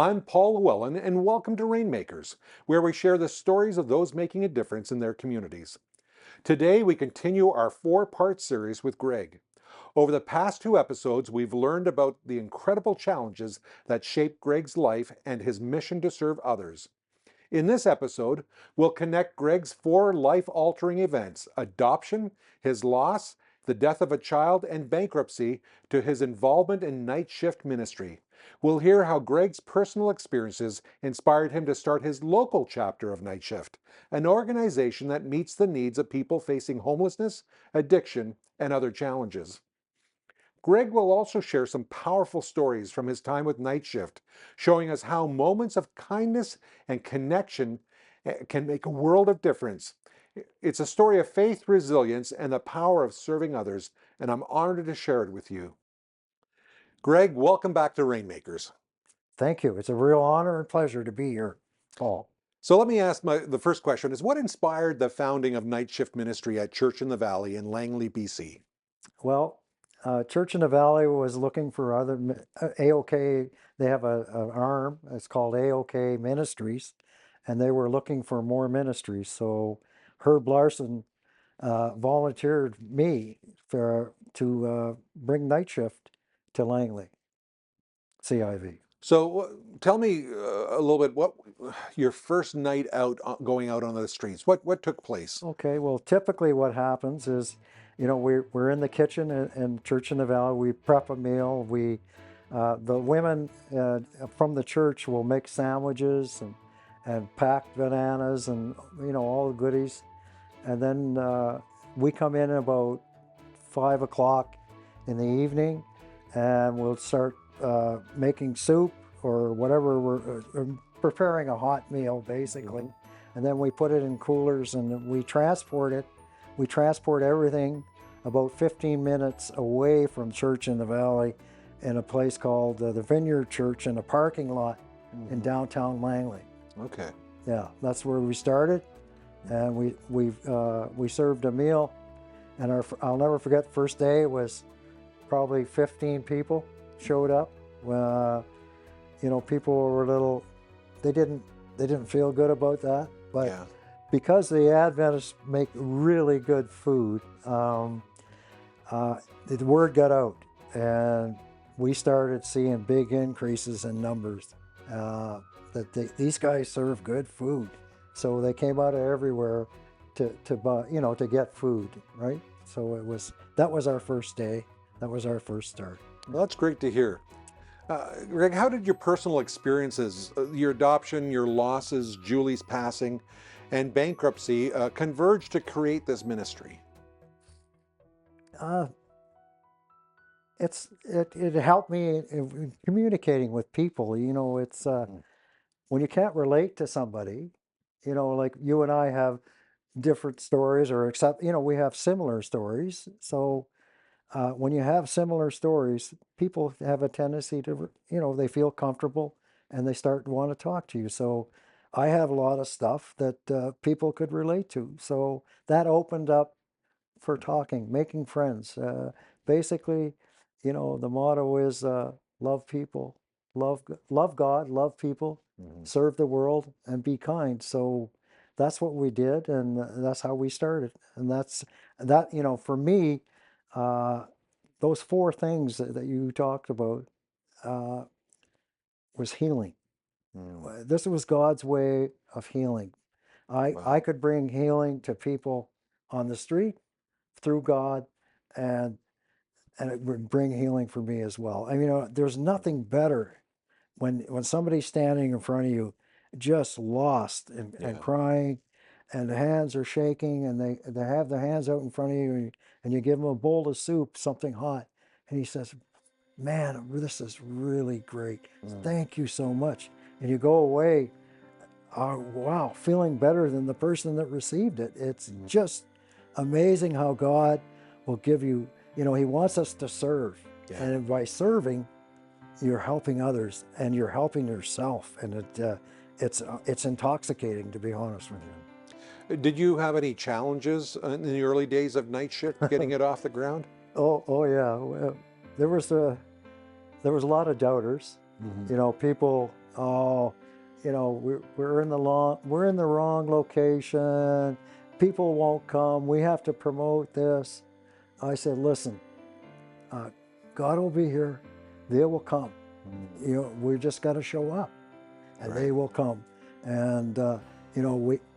I'm Paul Llewellyn, and welcome to Rainmakers, where we share the stories of those making a difference in their communities. Today, we continue our four-part series with Greg. Over the past two episodes, we've learned about the incredible challenges that shaped Greg's life and his mission to serve others. In this episode, we'll connect Greg's four life-altering events: adoption, his loss, the death of a child, and bankruptcy, to his involvement in night shift ministry. We'll hear how Greg's personal experiences inspired him to start his local chapter of Night Shift, an organization that meets the needs of people facing homelessness, addiction, and other challenges. Greg will also share some powerful stories from his time with Night Shift, showing us how moments of kindness and connection can make a world of difference. It's a story of faith, resilience, and the power of serving others, and I'm honored to share it with you. Greg, welcome back to Rainmakers. Thank you. It's a real honor and pleasure to be here, Paul. So let me ask the first question is, what inspired the founding of Night Shift Ministry at Church in the Valley in Langley, BC? Well, Church in the Valley was looking for other AOK. They have an arm. It's called AOK Ministries, and they were looking for more ministries. So Herb Larson volunteered me to bring Night Shift to Langley, CIV. So tell me a little bit, what your first night out, going out on the streets, what took place? Okay, well, typically what happens is, we're in the kitchen in Church in the Valley. We prep a meal. The women from the church will make sandwiches and pack bananas and all the goodies, and then we come in about 5 o'clock in the evening, and we'll start making soup or whatever. We're preparing a hot meal basically. Mhm. And then we put it in coolers and we transport it. We transport everything about 15 minutes away from Church in the Valley in a place called the Vineyard Church in a parking lot in downtown Langley. Okay. Yeah, that's where we started, and we served a meal, and I'll never forget the first day was probably 15 people showed up. People were a little, they didn't feel good about that. But Yeah. because the Adventists make really good food, the word got out, and we started seeing big increases in numbers. These guys serve good food, so they came out of everywhere to buy, to get food, right? So that was our first day. That was our first start. Well, that's great to hear. Greg, how did your personal experiences, your adoption, your losses, Julie's passing, and bankruptcy converge to create this ministry? Uh, it helped me in communicating with people. It's when you can't relate to somebody, like you and I have different stories, or except we have similar stories. So when you have similar stories, people have a tendency to, they feel comfortable and they start to want to talk to you. So I have a lot of stuff that people could relate to. So that opened up for talking, making friends. Basically, the motto is love people, love God, love people, serve the world, and be kind. So that's what we did, and that's how we started. And that, for me, those four things that you talked about uh, was healing. This was God's way of healing. I Wow. could bring healing to people on the street through God, and it would bring healing for me as well. I mean, there's nothing better when somebody's standing in front of you, just lost and Yeah. crying, and the hands are shaking, and they have their hands out in front of you, and you give them a bowl of soup, something hot, and he says, "Man, this is really great. Thank you so much." And you go away, wow, feeling better than the person that received it. It's just amazing how God will give you, he wants us to serve. Yeah. And by serving, you're helping others and you're helping yourself. And it's intoxicating, to be honest with Did you have any challenges in the early days of Night Shift, getting you. it off the ground? Oh yeah. Well, there was a lot of doubters. Mhm. People oh, we're in the wrong location. People won't come. We have to promote this. I said, listen, uh, God will be here. They will come. We just got to show up, and they Right. will come. And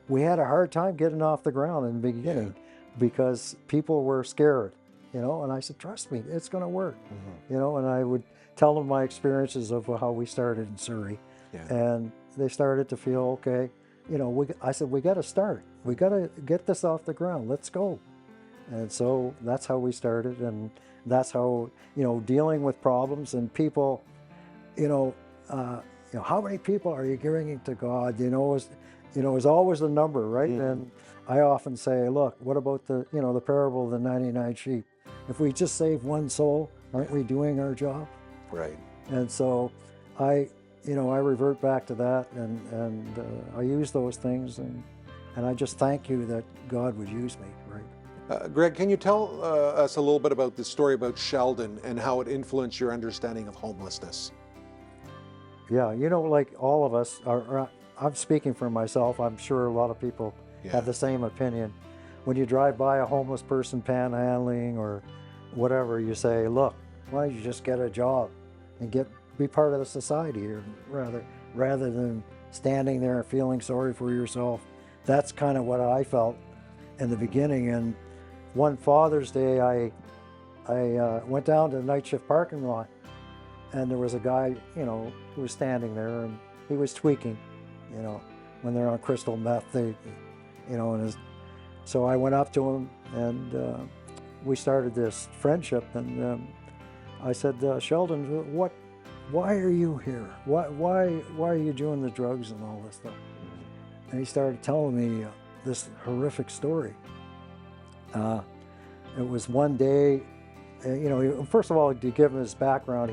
we had a hard time getting off the ground in the Yeah. beginning because people were scared. And I said, trust me, it's going to work. And I would tell them my experiences of how we started in Surrey, Yeah. and they started to feel okay. I said, we got to start. We got to get this off the ground. Let's go. And so that's how we started, and that's how dealing with problems and people. You know, how many people are you giving to God? Is always a number, right? And I often say, look, what about the parable of the 99 sheep? If we just save one soul, aren't we doing our job? Right. And so, I revert back to that, and I use those things, and I just thank you that God would use me, right? Greg, can you tell us a little bit about the story about Sheldon and how it influenced your understanding of homelessness? Yeah, like all of us I'm speaking for myself. I'm sure a lot of people Yeah. have the same opinion. When you drive by a homeless person panhandling or whatever, you say, look, why don't you just get a job and be part of the society here rather than standing there and feeling sorry for yourself. That's kind of what I felt in the beginning. And one Father's Day, I went down to the night shift parking lot, and there was a guy, who was standing there, and he was tweaking, you know, when they're on crystal meth, and so I went up to him, and we started this friendship, and I said, Sheldon, why are you here? Why are you doing the drugs and all this stuff? And he started telling me this horrific story. It was one day, first of all, to give him his background,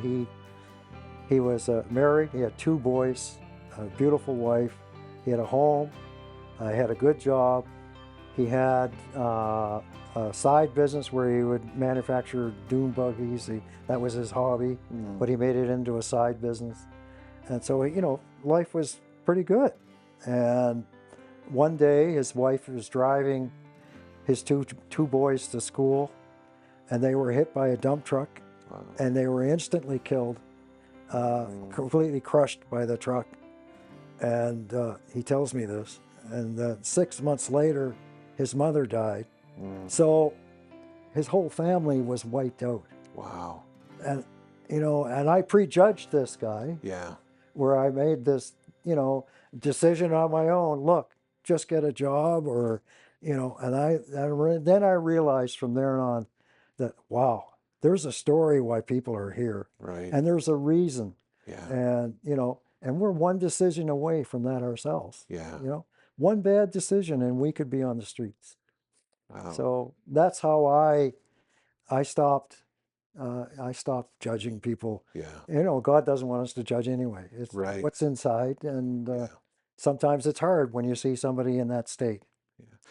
he was married. He had 2 boys, a beautiful wife. He had a home. He had a good job. He had a side business where he would manufacture dune buggies. That was his hobby, but he made it into a side business. And so, life was pretty good. And one day, his wife was driving his two boys to school, and they were hit by a dump truck, Wow. and they were instantly killed, completely crushed by the truck. And he tells me this. And 6 months later, his mother died. So his whole family was wiped out. Wow. And, and I prejudged this guy, Yeah. where I made this, decision on my own. Look, just get a job, or, then I realized from there on that, wow, there's a story why people are here, Right. and there's a reason. Yeah. And we're one decision away from that ourselves. Yeah. One bad decision and we could be on the streets. Wow. So that's how I stopped. I stopped judging people. Yeah. God doesn't want us to judge anyway. It's Right. what's inside, and Yeah. sometimes it's hard when you see somebody in that state.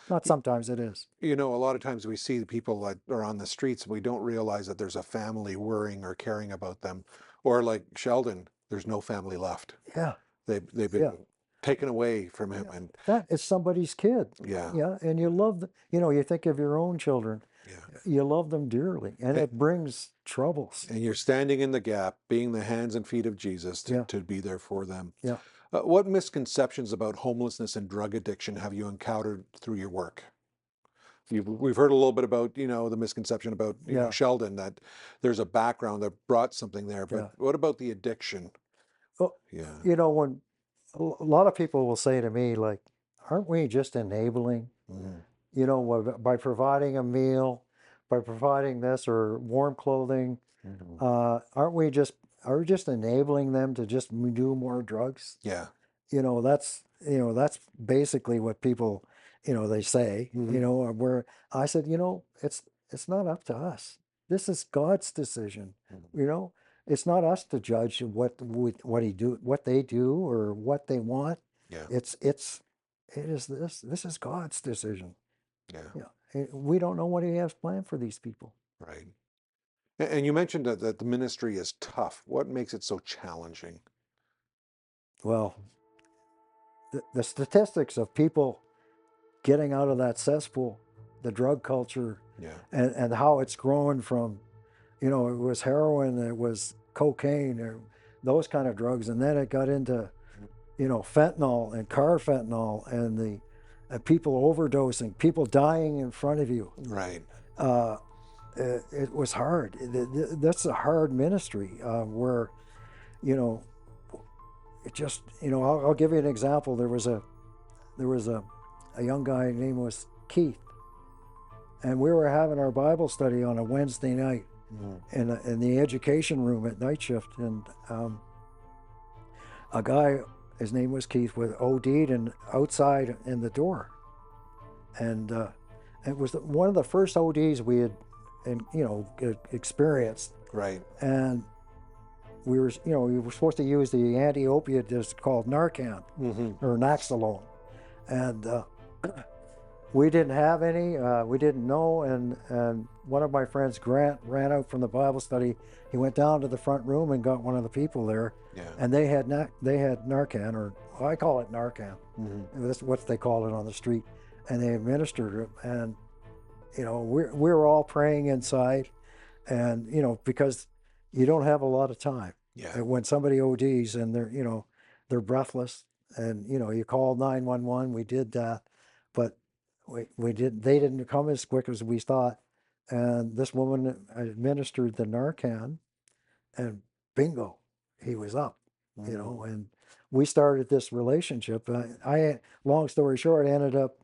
Not Y- sometimes, it is. a lot of times we see the people that are on the streets and we don't realize that there's a family worrying or caring about them. Or like Sheldon, there's no family left. Yeah, They've yeah, been taken away from him, yeah. and That is somebody's kid. yeah. Yeah, and you love you think of your own children. Yeah. You love them dearly, and A- it brings troubles. And you're standing in the gap, being the hands and feet of Jesus Yeah, to be there for them. yeah. What misconceptions about homelessness and drug addiction have you encountered through your work? We've heard a little bit about, the misconception about, Yeah, Sheldon, that there's a background that brought something there. But yeah. what about the addiction? Well, Yeah. when a lot of people will say to me, like, aren't we just enabling, Mhm. by providing a meal, by providing this or warm clothing, Mhm. are we just enabling them to just do more drugs? Yeah. That's basically what people, they say, Mhm. where I said, it's not up to us. This is God's decision. Mhm. you know it's not us to judge what they do or what they want. Yeah. It is this is God's decision. Yeah. Yeah. We don't know what he has planned for these people. Right. And you mentioned that the ministry is tough. What makes it so challenging? Well, the statistics of people getting out of that cesspool, the drug culture, Yeah. and how it's grown from, it was heroin, it was cocaine, or those kind of drugs, and then it got into, fentanyl and carfentanil, and the people overdosing, people dying in front of you. Right. Uh, it was hard. That's a hard ministry where, you know, it just, I'll give you an example. There was a young guy named was Keith, and we were having our Bible study on a Wednesday night Mm. in the education room at night shift, and a guy, his name was Keith, was OD'd and outside in the door, and it was one of the first ODs we had, and experienced, Right. and we were supposed to use the anti-opiate that's called Narcan Mm-hmm. or Naxalone, and we didn't have any. We didn't know, and one of my friends, Grant, ran out from the Bible study. He went down to the front room and got one of the people there, Yeah. and they had Narcan, or I call it Narcan. Mm-hmm. That's what they call it on the street, and they administered it. And we were all praying inside, and because you don't have a lot of time. Yeah. And when somebody ODs and they're breathless, and you call 911. We did that, but we did they didn't come as quick as we thought. And this woman administered the Narcan, and bingo, he was up. Mm-hmm. And we started this relationship. Long story short, I ended up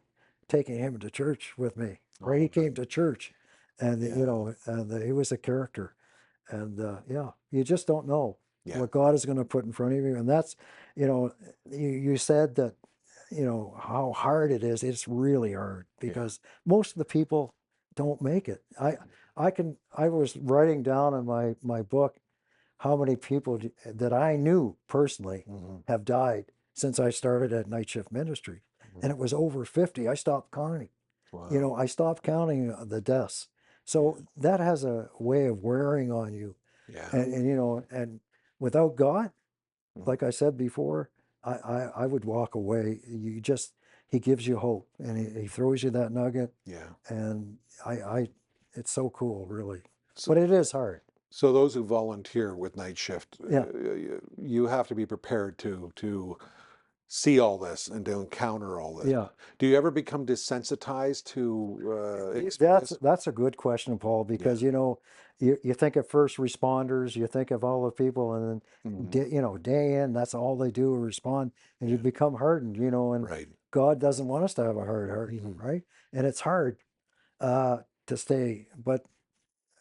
taking him to church with me. Right, he Oh, came to church, and yeah. he was a character. And yeah, you just don't know Yeah. what God is going to put in front of you. And that's, you know, you said that, how hard it is. It's really hard Yeah. because most of the people don't make it. I was writing down in my book how many people that I knew personally Mm-hmm. have died since I started at Night Shift Ministry, Mm-hmm. and it was over 50. I stopped counting. Wow. I stopped counting the deaths. So that has a way of wearing on you, Yeah. and without God, Mm-hmm. like I said before, I would walk away. He gives you hope, and he throws you that nugget, Yeah. and it's so cool, really. So, But it is hard. so those who volunteer with night shift, Yeah, you have to be prepared to see all this and to encounter all this. yeah. Do you ever become desensitized to this? That's a good question, Paul, Yeah. because you think of first responders, you think of all the people, and then Mm-hmm. day in, that's all they do, respond, and you Yeah. become hardened, and Right. God doesn't want us to have a hard heart, Mm-hmm. right? And it's hard to stay, but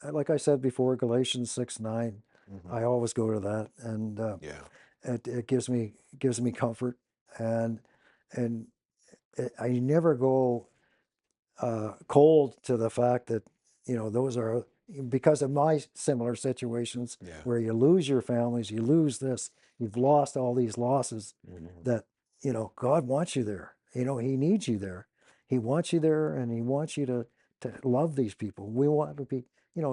like I said before, Galatians 6:9, Mm-hmm. I always go to that, and Yeah. it gives me comfort, and and I never go cold to the fact that those are because of my similar situations Yeah. where you lose your families, you lose this, you've lost all these losses. Mm-hmm. That God wants you there. He needs you there. He wants you there, and He wants you to love these people. We want to be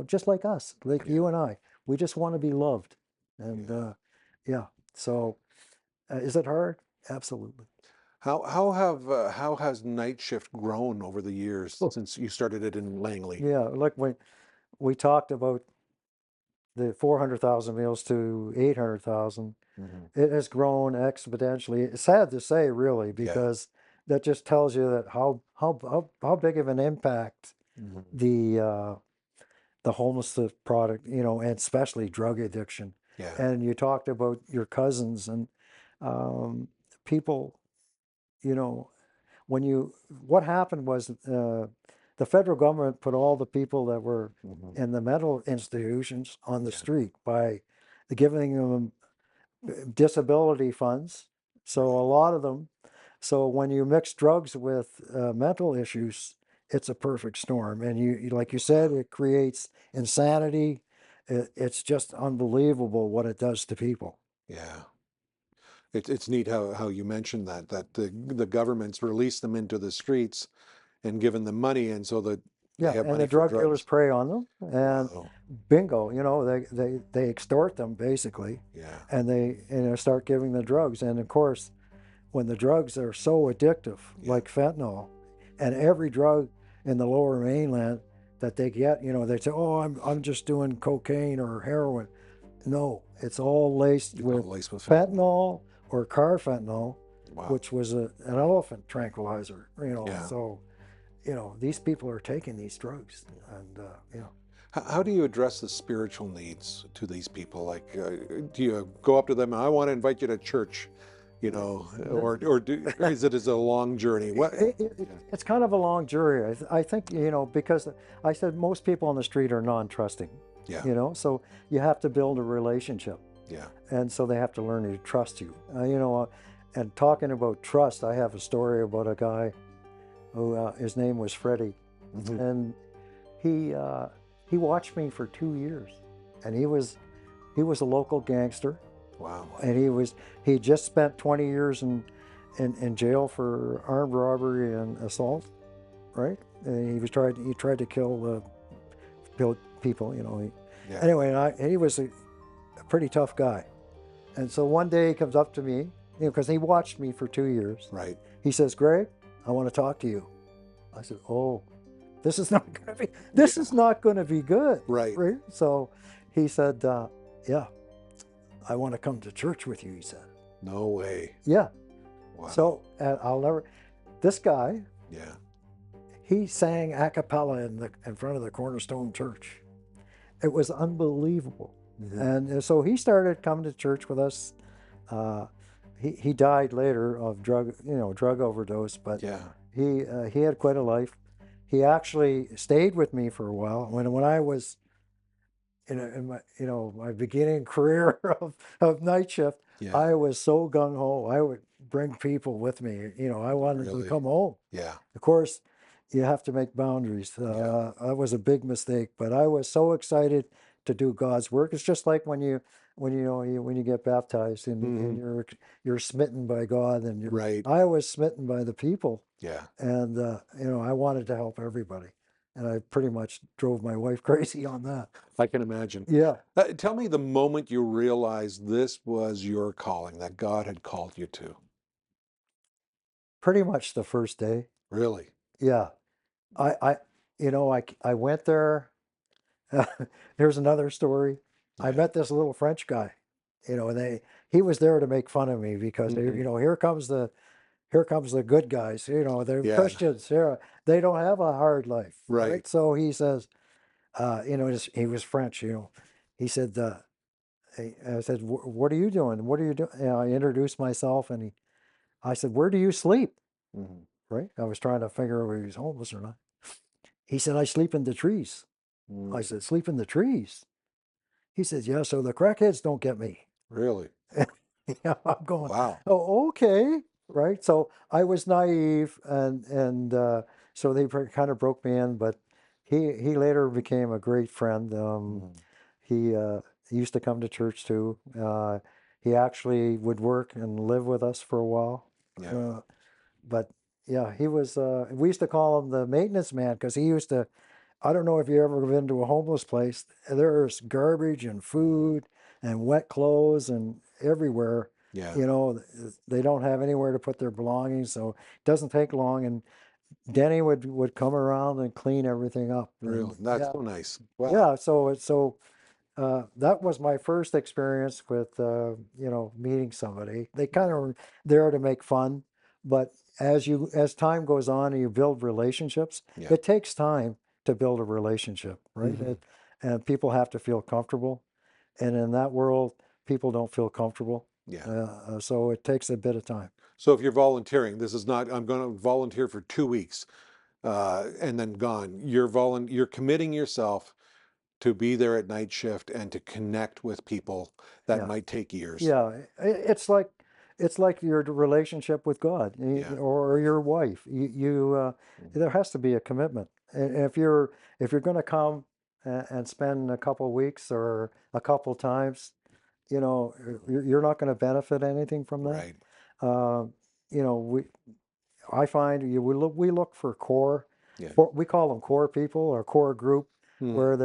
just like us, like Yeah. you and I. We just want to be loved, and Yeah. yeah. So is it hard? Absolutely. How has night shift grown over the years Oh, since you started it in Langley? yeah. Like when we talked about the 400,000 meals to 800,000, Mm-hmm. it has grown exponentially. It's sad to say, really, Yeah. because that just tells you that how big of an impact Mm-hmm. the homelessness product, and especially drug addiction. Yeah. And you talked about your cousins and um, people, you know, what happened was the federal government put all the people that were Mm-hmm. in the mental institutions on the Yeah. street by giving them disability funds. So Right. a lot of them. So when you mix drugs with mental issues, it's a perfect storm. And like you said, it creates insanity. It's just unbelievable what it does to people. Yeah. It's neat how you mentioned that the government's released them into the streets and given them money, and so that They Yeah, have and money the for drug dealers drugs. prey on them, and Wow. bingo, they extort them basically, Yeah. and they start giving the drugs. And of course, when the drugs are so addictive, Yeah. like fentanyl, and every drug in the Lower Mainland that they get, they say, "Oh, I'm just doing cocaine or heroin." No, it's all laced All with laced with fentanyl. fentanyl or carfentanil, Wow. which was an elephant tranquilizer. Yeah. So these people are taking these drugs, and How do you address the spiritual needs to these people? Like, do you go up to them? I want to invite you to church, or is it as a long journey? What? Yeah. it's kind of a long journey. I think, because I said most people on the street are non-trusting, Yeah. so you have to build a relationship, Yeah. and so they have to learn to trust you. And talking about trust, I have a story about a guy who his name was Freddie, Hmm. and he he watched me for 2 years, and he was a local gangster, Wow. and he just spent 20 years in jail for armed robbery and assault, right? And he tried to kill people, Yeah. anyway, and he was a pretty tough guy. And so one day he comes up to me, because he watched me for 2 years. Right. He says, "Greg, I want to talk to you." I said, "Oh, this Yeah. is not going to be good." Right. Right? So he said, "Yeah, I want to come to church with you," he said. No way. Yeah. Wow. So this guy, Yeah. he sang a cappella in front of the Cornerstone Church. It was unbelievable. Hmm. And so he started coming to church with us. Uh, he died later of drug overdose, but Yeah. he had quite a life. He actually stayed with me for a while when I was in my my beginning career of night shift. Yeah. I was so gung ho. I would bring people with me. I wanted to Really. come home. Yeah. Of course, you have to make boundaries. Yeah. That was a big mistake, but I was so excited to do God's work. It's just like when you get baptized, and Hmm. you're smitten by God, and Right. I was smitten by the people, Yeah. and I wanted to help everybody, and I pretty much drove my wife crazy on that. I can imagine. Yeah, Tell me the moment you realized this was your calling, that God had called you to. pretty much the first day. Really? Yeah, I went there. Here's another story. I Yeah. met this little French guy, and he was there to make fun of me because Hmm. here comes the good guys, they're Yeah. Christians here. They don't have a hard life, Right. right? So he says, he was French, he said, I said, What are you doing? What are you doing?" I introduced myself, and I said, "Where do you sleep?" Hmm. Right? I was trying to figure out whether he was homeless or not. He said, "I sleep in the trees." I Mm. said, "Sleep in the trees?" He says, "Yeah, so the crackheads don't get me." Really? Yeah, I'm going, Wow. "Oh, okay." Right. So I was naive, and so they kind of broke me in, but he later became a great friend. Mhm. He used to come to church too. He actually would work and live with us for a while. Yeah. Uh, but yeah, he was. We used to call him the maintenance man because he used to. I don't know if you ever been to a homeless place. There's garbage and food and wet clothes and everywhere. Yeah. You know, they don't have anywhere to put their belongings, so it doesn't take long. And Denny would come around and clean everything up. Really? And That's yeah, so nice. Wow. yeah. So that was my first experience with meeting somebody. They kind of were there to make fun, but as time goes on and you build relationships, Yeah. it takes time to build a relationship, right? Hmm. And people have to feel comfortable, and in that world, people don't feel comfortable. Yeah. So it takes a bit of time. So if you're volunteering, this is not, I'm going to volunteer for 2 weeks, and then gone. You're committing yourself to be there at night shift and to connect with people that Yeah. might take years. Yeah, it's like your relationship with God, Yeah. or your wife. Mhm. There has to be a commitment. And if you're going to come and spend a couple of weeks or a couple times, you're not going to benefit anything from that. Right. Uh, you know, we I find we look for core. Yeah. We call them core people or core group, Mm. where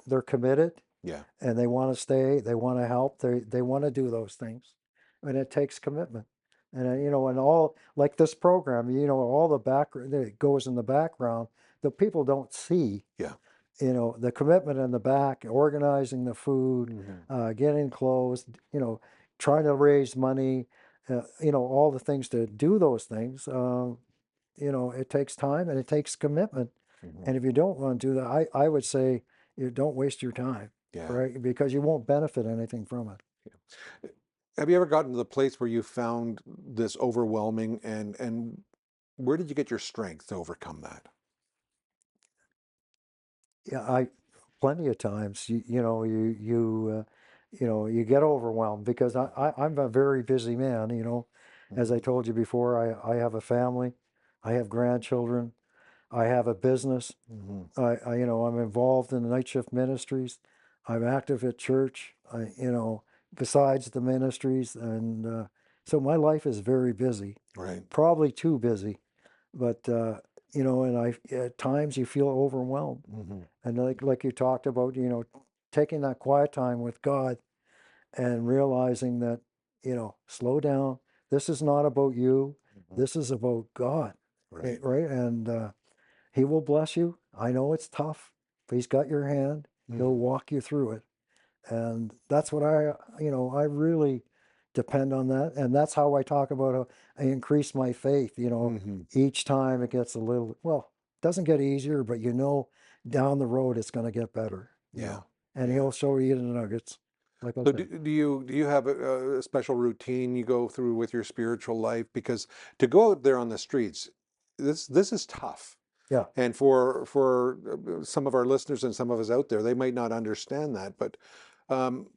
they're committed Yeah. and they want to stay, they want to help, they want to do those things, and it takes commitment. And and all like this program, all the background that goes in the background, the people don't see, Yeah. the commitment in the back, organizing the food, Hmm. getting clothes, trying to raise money, all the things to do those things. It takes time and it takes commitment. Hmm. And if you don't want to do that, I would say you don't waste your time, Yeah. right? Because you won't benefit anything from it. Have you ever gotten to the place where you found this overwhelming, and where did you get your strength to overcome that? Yeah, plenty of times you get overwhelmed because I'm a very busy man. As I Hmm. told you before, I have a family, I have grandchildren, I have a business. Hmm. I'm involved in the night shift ministries. I'm active at church. Besides the ministries, and so my life is very busy, Right. probably too busy. But and at times you feel overwhelmed, Hmm. and like you talked about, taking that quiet time with God and realizing that, slow down. This is not about you. Hmm. This is about God, Right. right? And He will bless you. I know it's tough, but He's got your hand. He'll Hmm. walk you through it. And that's what I really depend on that. And that's how I talk about how I increase my faith. Hmm. Each time it gets well, it doesn't get easier, but down the road it's going to get better, Yeah. and Yeah. He'll show you the nuggets, like I So said. do you have a special routine you go through with your spiritual life? Because to go out there on the streets, this is tough. Yeah. And for some of our listeners and some of us out there, they might not understand that. But um,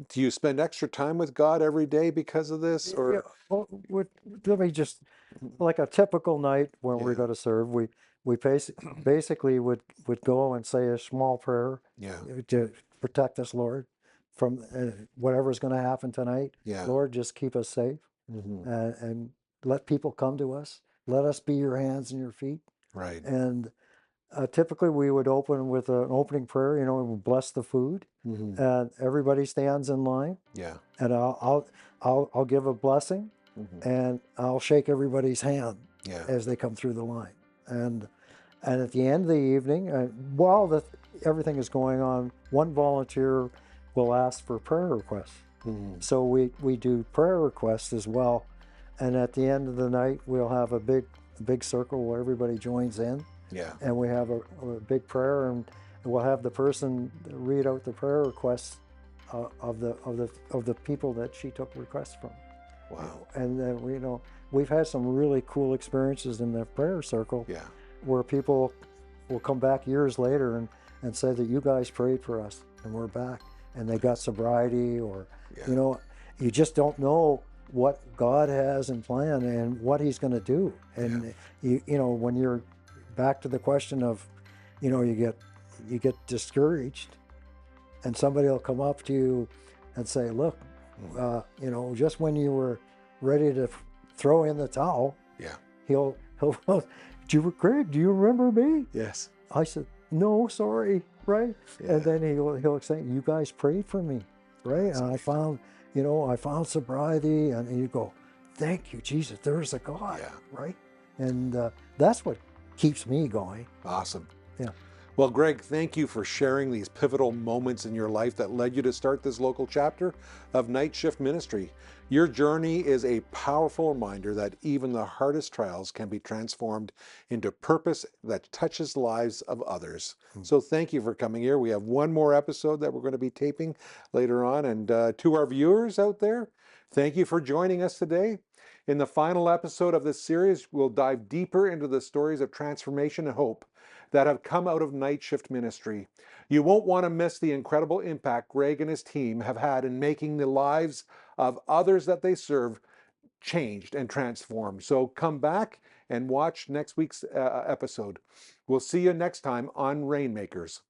do you spend extra time with God every day because of this, Yeah. or? Well, let me just, like a typical night when we Yeah. go to serve, we basically would go and say a small prayer Yeah. to protect us, Lord, from whatever's going to happen tonight. Yeah. Lord, just keep us safe, Hmm. and let people come to us. Let us be your hands and your feet. Right. And typically we would open with an opening prayer, and we bless the food, Hmm. and everybody stands in line, Yeah. and I'll give a blessing, Hmm. and I'll shake everybody's hand Yeah. as they come through the line. And at the end of the evening, while everything is going on, one volunteer will ask for prayer requests. Hmm. So we do prayer requests as well. And at the end of the night, we'll have a big circle where everybody joins in, Yeah. and we have a big prayer, and we'll have the person read out the prayer requests of the people that she took requests from. Wow. And then we've had some really cool experiences in the prayer circle Yeah. where people will come back years later and say that you guys prayed for us and we're back, and they got sobriety, or Yeah. you know you just don't know what God has in plan and what He's going to do. Yeah. And when you're back to the question of, you get discouraged, and somebody will come up to you and say, look, Mhm. just when you were ready to throw in the towel, Yeah. he'll Greg, do you remember me? Yes. I said, no, sorry, right? And Yeah. then he'll say, you guys prayed for me, right? That's And I found sobriety, and you go, thank you, Jesus, there's a God, Yeah. right? And that's what keeps me going. Awesome. Yeah. Well, Greg, thank you for sharing these pivotal moments in your life that led you to start this local chapter of Night Shift Ministry. Your journey is a powerful reminder that even the hardest trials can be transformed into purpose that touches the lives of others. So thank you for coming here. We have one more episode that we're going to be taping later on. And to our viewers out there, thank you for joining us today. In the final episode of this series, we'll dive deeper into the stories of transformation and hope that have come out of Night Shift Ministry. You won't want to miss the incredible impact Greg and his team have had in making the lives of others that they serve changed and transformed. So come back and watch next week's episode. We'll see you next time on Rainmakers.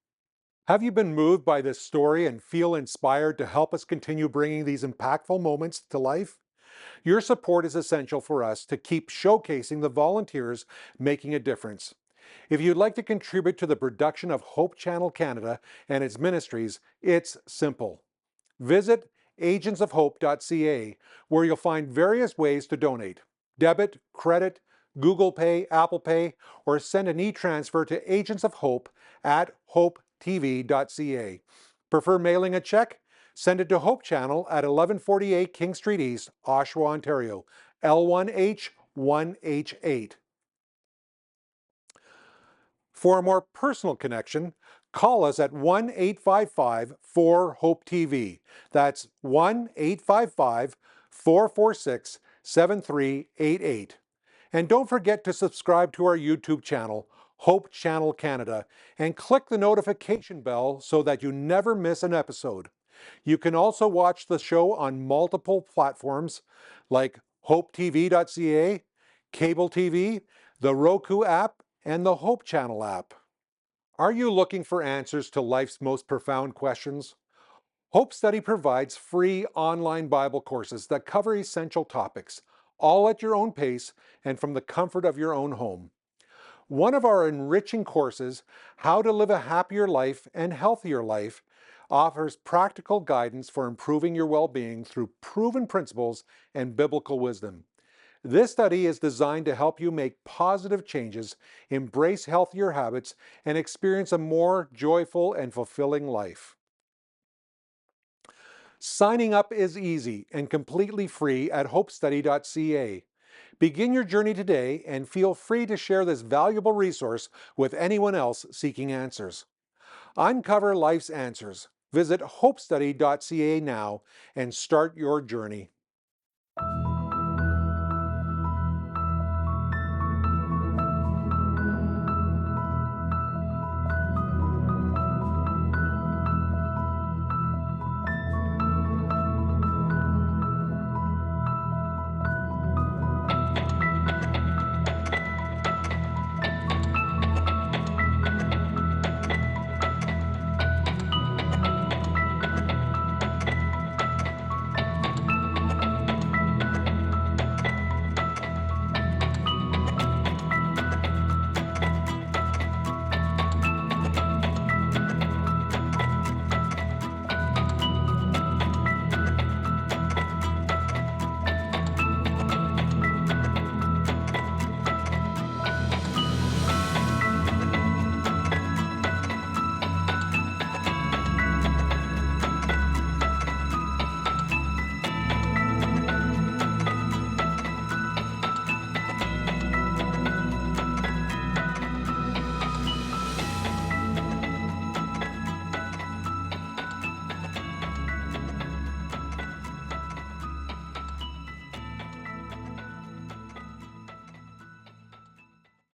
Have you been moved by this story and feel inspired to help us continue bringing these impactful moments to life? Your support is essential for us to keep showcasing the volunteers making a difference. If you'd like to contribute to the production of Hope Channel Canada and its ministries, it's simple. Visit agentsofhope.ca, where you'll find various ways to donate: debit, credit, Google Pay, Apple Pay, or send an e-transfer to Agents of Hope at hopetv.ca. Prefer mailing a check? Send it to Hope Channel at 1148 King Street East, Oshawa, Ontario, L1H 1H8. For a more personal connection, call us at 1-855-4-HOPE-TV. That's 1-855-446-7388. And don't forget to subscribe to our YouTube channel, Hope Channel Canada, and click the notification bell so that you never miss an episode. You can also watch the show on multiple platforms like hopetv.ca, cable TV, the Roku app, and the Hope Channel app. Are you looking for answers to life's most profound questions? Hope Study provides free online Bible courses that cover essential topics, all at your own pace and from the comfort of your own home. One of our enriching courses, How to Live a Happier Life and Healthier Life, offers practical guidance for improving your well-being through proven principles and biblical wisdom. This study is designed to help you make positive changes, embrace healthier habits, and experience a more joyful and fulfilling life. Signing up is easy and completely free at hopestudy.ca. Begin your journey today and feel free to share this valuable resource with anyone else seeking answers. Uncover life's answers. Visit hopestudy.ca now and start your journey.